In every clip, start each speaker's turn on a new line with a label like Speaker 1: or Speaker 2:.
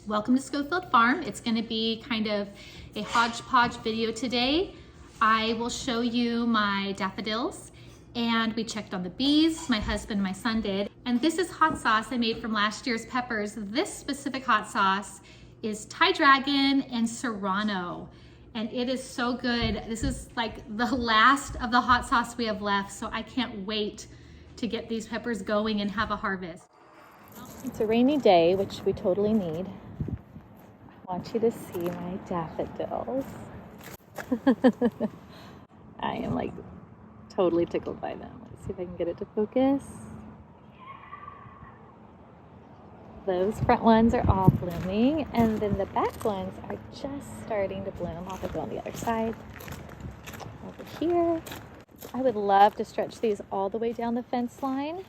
Speaker 1: Welcome to Scofield Farm. It's going to be kind of a hodgepodge video today. I will show you my daffodils, and we checked on the bees, my husband and my son did. And this is hot sauce I made from last year's peppers. This specific hot sauce is Thai Dragon and Serrano, and it is so good. This is like the last of the hot sauce we have left, so I can't wait to get these peppers going and have a harvest. It's a rainy day, which we totally need. I want you to see my daffodils. I am like totally tickled by them. Let's see if I can get it to focus. Those front ones are all blooming, and then the back ones are just starting to bloom. I'll go on the other side. Over here. I would love to stretch these all the way down the fence line,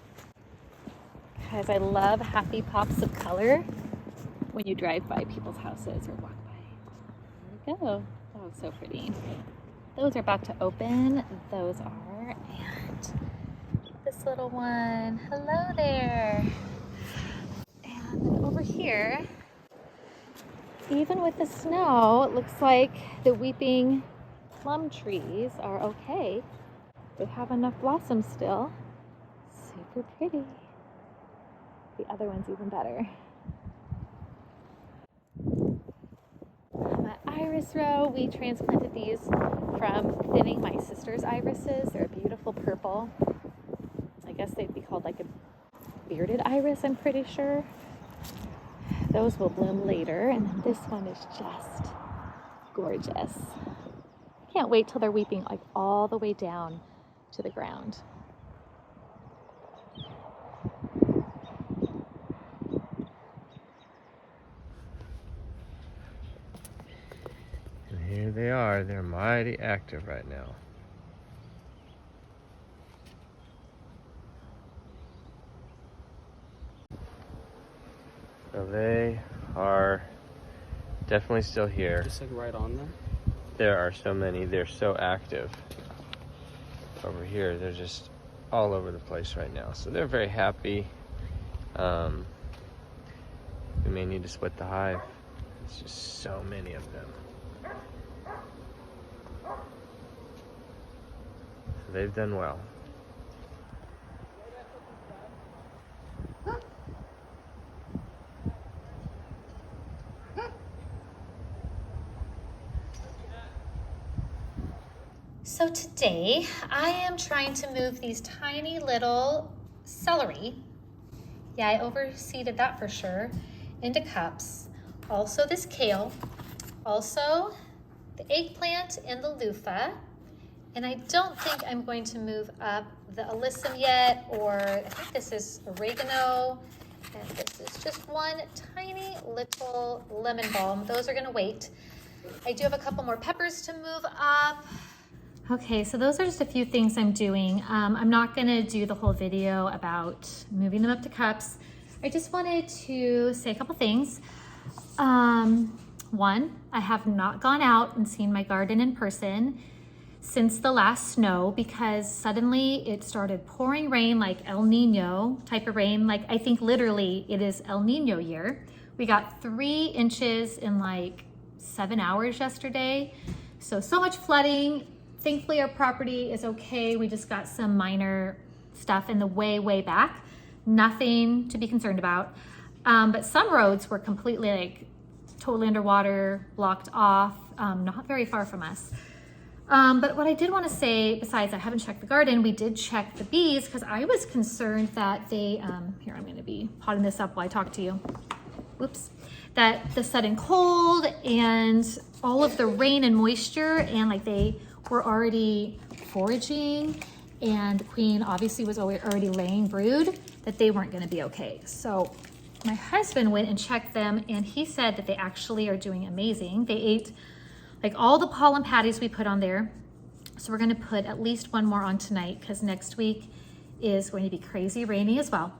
Speaker 1: because I love happy pops of color when you drive by people's houses or walk by. There we go. Oh, so pretty. Those are about to open. Those are. And this little one. Hello there. And then over here, even with the snow, it looks like the weeping plum trees are okay. They have enough blossoms still. Super pretty. The other one's even better. My iris row, we transplanted these from thinning my sister's irises. They're a beautiful purple. I guess they'd be called like a bearded iris, I'm pretty sure. Those will bloom later, and then this one is just gorgeous. Can't wait till they're weeping like all the way down to the ground.
Speaker 2: And here they are. They're mighty active right now. So they are definitely still here.
Speaker 3: Just like right on there?
Speaker 2: There are so many. They're so active. Over here, they're just all over the place right now. So they're very happy. We may need to split the hive. It's just so many of them. So they've done well.
Speaker 1: So today I am trying to move these tiny little celery. Yeah, I overseeded that for sure, into cups. Also this kale, also the eggplant and the loofah. And I don't think I'm going to move up the alyssum yet, or I think this is oregano. And this is just one tiny little lemon balm. Those are gonna wait. I do have a couple more peppers to move up. Okay, so those are just a few things I'm doing. I'm not gonna do the whole video about moving them up to cups. I just wanted to say a couple things. One, I have not gone out and seen my garden in person since the last snow, because suddenly it started pouring rain, like El Nino type of rain. Like, I think literally it is El Nino year. We got 3 inches in like 7 hours yesterday. So much flooding. Thankfully, our property is okay. We just got some minor stuff in the way back. Nothing to be concerned about. But some roads were completely like totally underwater, blocked off, not very far from us. But what I did want to say, besides I haven't checked the garden, we did check the bees, because I was concerned that they, here, I'm going to be potting this up while I talk to you. Whoops. That the sudden cold and all of the rain and moisture, and like they were already foraging, and the queen obviously was already laying brood, that they weren't going to be okay. So my husband went and checked them, and he said that they actually are doing amazing. They ate like all the pollen patties we put on there. So we're going to put at least one more on tonight, because next week is going to be crazy rainy as well.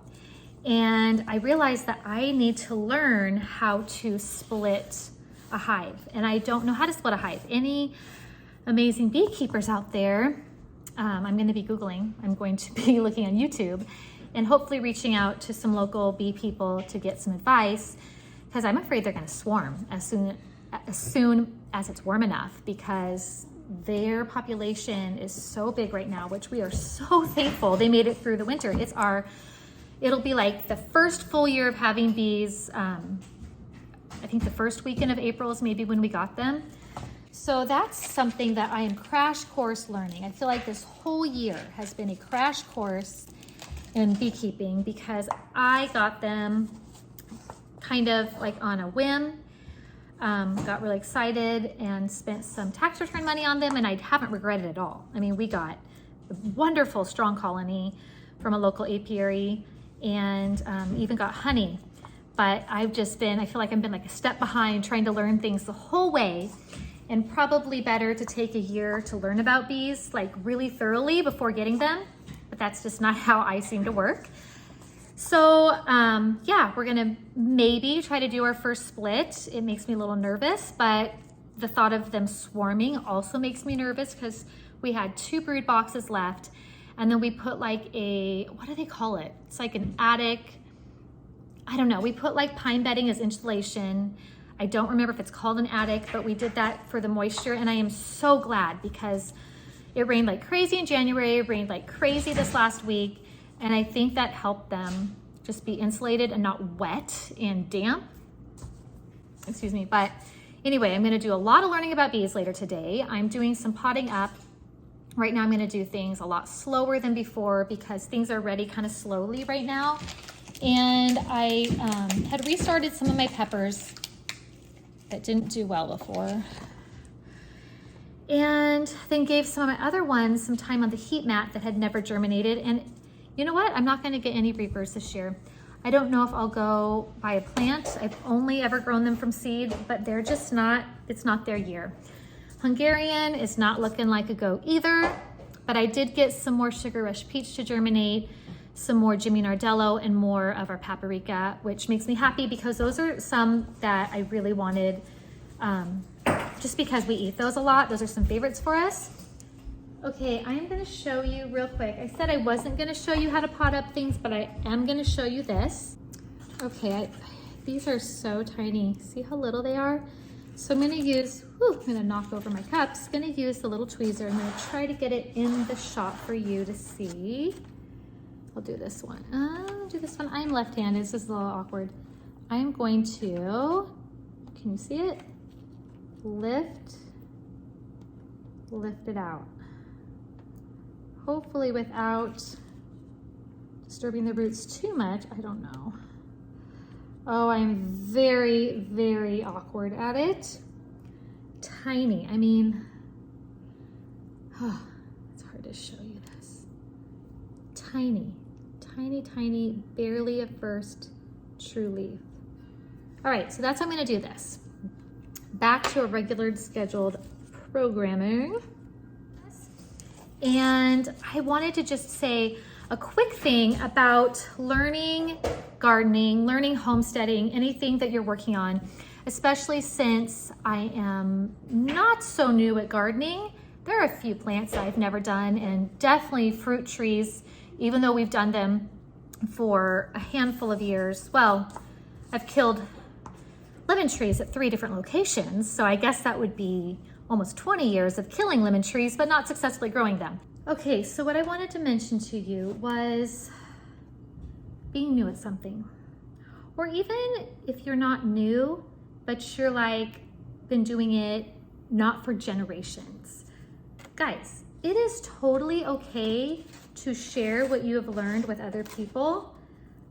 Speaker 1: And I realized that I need to learn how to split a hive, and I don't know how to split a hive. Any amazing beekeepers out there, I'm going to be Googling. I'm going to be looking on YouTube and hopefully reaching out to some local bee people to get some advice, because I'm afraid they're gonna swarm as soon as it's warm enough, because their population is so big right now, which we are so thankful they made it through the winter. It'll be like the first full year of having bees. I think the first weekend of April is maybe when we got them. So that's something that I am crash course learning. I feel like this whole year has been a crash course in beekeeping, because I got them kind of like on a whim. Got really excited and spent some tax return money on them, and I haven't regretted it at all. I mean, we got a wonderful strong colony from a local apiary, and even got honey. But I feel like I've been like a step behind trying to learn things the whole way, and probably better to take a year to learn about bees like really thoroughly before getting them. But that's just not how I seem to work. So yeah, we're gonna maybe try to do our first split. It makes me a little nervous, but the thought of them swarming also makes me nervous, because we had 2 brood boxes left, and then we put like what do they call it? It's like an attic. I don't know. We put like pine bedding as insulation. I don't remember if it's called an attic, but we did that for the moisture, and I am so glad, because it rained like crazy in January, it rained like crazy this last week, and I think that helped them just be insulated and not wet and damp. Excuse me. But anyway, I'm gonna do a lot of learning about bees later today. I'm doing some potting up. Right now I'm gonna do things a lot slower than before, because things are ready kind of slowly right now. And I had restarted some of my peppers that didn't do well before, and then gave some of my other ones some time on the heat mat that had never germinated. And you know what? I'm not going to get any reapers this year. I don't know if I'll go buy a plant. I've only ever grown them from seed, but they're just not, it's not their year. Hungarian is not looking like a go either, but I did get some more Sugar Rush Peach to germinate, some more Jimmy Nardello, and more of our paprika, which makes me happy, because those are some that I really wanted, just because we eat those a lot. Those are some favorites for us. Okay, I'm gonna show you real quick. I said I wasn't gonna show you how to pot up things, but I am gonna show you this. Okay, these are so tiny. See how little they are? So I'm gonna use, I'm gonna knock over my cups. Gonna use the little tweezer. I'm gonna try to get it in the shot for you to see. I'll do this one. I'm left-handed, this is a little awkward. I'm going to, can you see it? Lift it out. Hopefully without disturbing the roots too much. I don't know. Oh, I'm very, very awkward at it. Tiny, I mean, it's hard to show you this. Tiny, tiny, tiny, barely a first true leaf. All right, so that's how I'm gonna do this. Back to a regular scheduled programming. And I wanted to just say a quick thing about learning gardening, learning homesteading, anything that you're working on, especially since I am not so new at gardening. There are a few plants I've never done, and definitely fruit trees, even though we've done them for a handful of years. Well, I've killed lemon trees at 3 different locations, so I guess that would be almost 20 years of killing lemon trees, but not successfully growing them. Okay, so what I wanted to mention to you was being new at something. Or even if you're not new, but you're like been doing it not for generations. Guys, it is totally okay to share what you have learned with other people.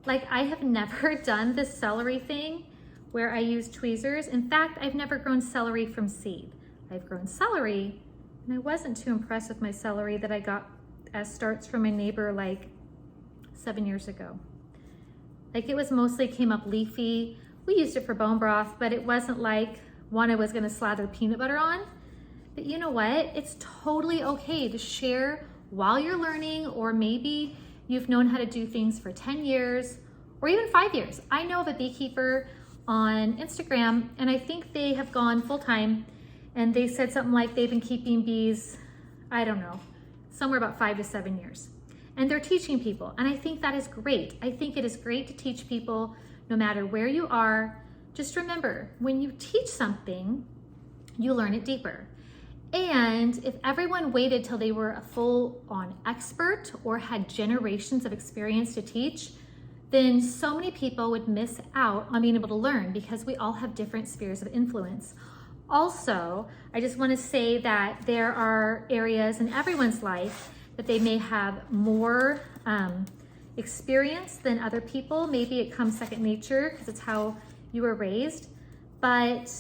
Speaker 1: Like, I have never done this celery thing where I use tweezers. In fact, I've never grown celery from seed. I've grown celery, and I wasn't too impressed with my celery that I got as starts from my neighbor like 7 years ago. Like, it was mostly came up leafy. We used it for bone broth, but it wasn't like one I was gonna slather peanut butter on. But you know what? It's totally okay to share while you're learning, or maybe you've known how to do things for 10 years or even 5 years. I know of a beekeeper on Instagram, and I think they have gone full-time, and they said something like they've been keeping bees, I don't know, somewhere about 5 to 7 years. And they're teaching people, and I think that is great. I think it is great to teach people, no matter where you are, just remember, when you teach something, you learn it deeper. And if everyone waited till they were a full-on expert or had generations of experience to teach, then so many people would miss out on being able to learn because we all have different spheres of influence. Also, I just want to say that there are areas in everyone's life that they may have more experience than other people. Maybe it comes second nature because it's how you were raised, but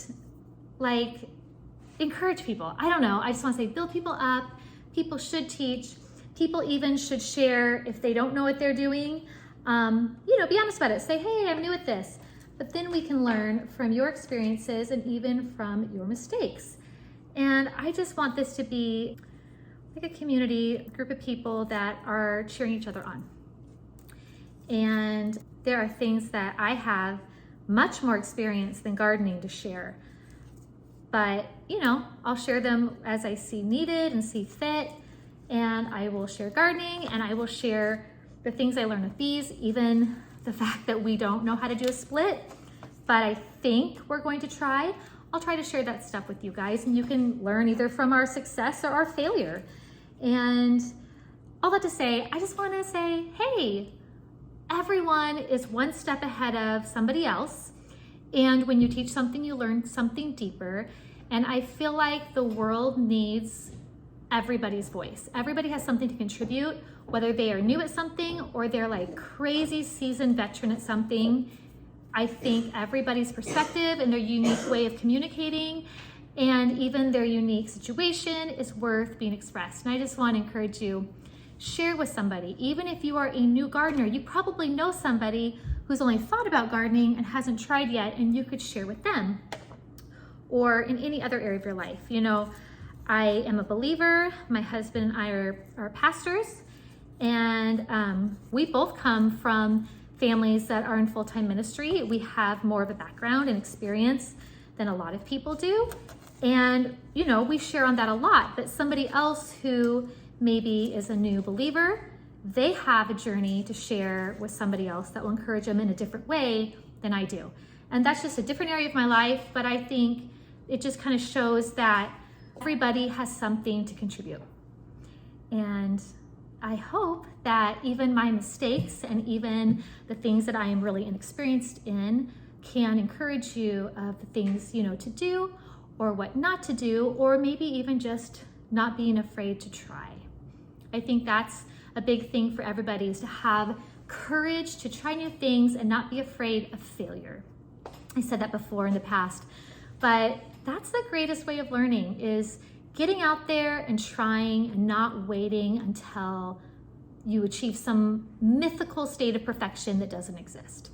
Speaker 1: like, encourage people. I don't know. I just want to say, build people up. People should teach. People even should share if they don't know what they're doing. Be honest about it. Say, hey, I'm new at this. But then we can learn from your experiences and even from your mistakes. And I just want this to be like a community, a group of people that are cheering each other on. And there are things that I have much more experience than gardening to share. But, I'll share them as I see needed and see fit. And I will share gardening, and I will share the things I learned with bees, even the fact that we don't know how to do a split, but I think we're going to try. I'll try to share that stuff with you guys, and you can learn either from our success or our failure. And all that to say, I just want to say, hey, everyone is one step ahead of somebody else. And when you teach something, you learn something deeper. And I feel like the world needs everybody's voice. Everybody has something to contribute, whether they are new at something or they're like crazy seasoned veteran at something. I think everybody's perspective and their unique way of communicating and even their unique situation is worth being expressed. And I just want to encourage you, share with somebody. Even if you are a new gardener, you probably know somebody who's only thought about gardening and hasn't tried yet, and you could share with them. Or in any other area of your life. I am a believer. My husband and I are pastors, and we both come from families that are in full-time ministry. We have more of a background and experience than a lot of people do. And, we share on that a lot, but somebody else who maybe is a new believer, they have a journey to share with somebody else that will encourage them in a different way than I do. And that's just a different area of my life, but I think it just kind of shows that everybody has something to contribute. And I hope that even my mistakes and even the things that I am really inexperienced in can encourage you of the things, to do or what not to do, or maybe even just not being afraid to try. I think that's a big thing for everybody, is to have courage to try new things and not be afraid of failure. I said that before in the past, but that's the greatest way of learning, is getting out there and trying and not waiting until you achieve some mythical state of perfection that doesn't exist.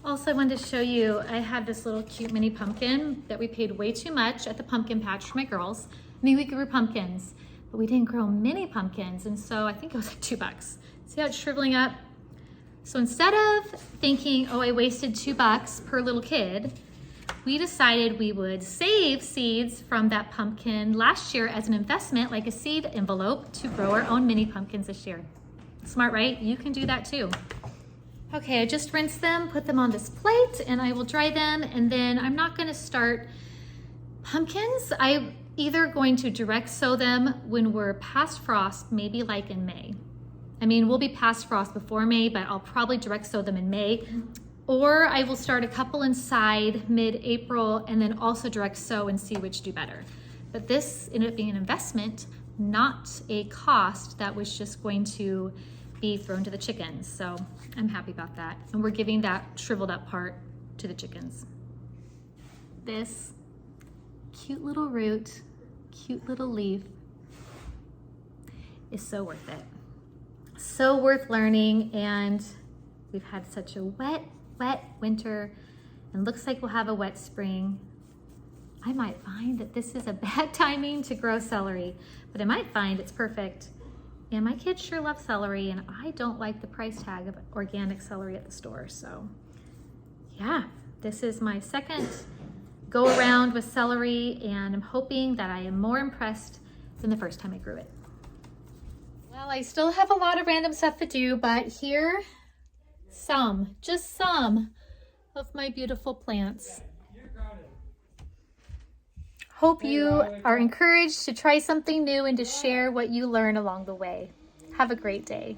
Speaker 1: Also, I wanted to show you, I have this little cute mini pumpkin that we paid way too much at the pumpkin patch for my girls. I mean, we grew pumpkins, but we didn't grow mini pumpkins, and so I think it was like $2. See how it's shriveling up? So instead of thinking, oh, I wasted $2 per little kid, we decided we would save seeds from that pumpkin last year as an investment, like a seed envelope, to grow our own mini pumpkins this year. Smart, right? You can do that too. Okay, I just rinsed them, put them on this plate, and I will dry them, and then I'm not gonna start pumpkins. I'm either going to direct sow them when we're past frost, maybe like in May. I mean, we'll be past frost before May, but I'll probably direct sow them in May. Or I will start a couple inside mid-April and then also direct sow and see which do better. But this ended up being an investment, not a cost that was just going to be thrown to the chickens. So I'm happy about that. And we're giving that shriveled up part to the chickens. This cute little root, cute little leaf is so worth it. So worth learning, and we've had such a wet winter, and looks like we'll have a wet spring. I might find that this is a bad timing to grow celery, but I might find it's perfect. And my kids sure love celery, and I don't like the price tag of organic celery at the store. So yeah, this is my second go around with celery, and I'm hoping that I am more impressed than the first time I grew it. Well, I still have a lot of random stuff to do, but here, just some of my beautiful plants. Hope you are encouraged to try something new and to share what you learn along the way. Have a great day.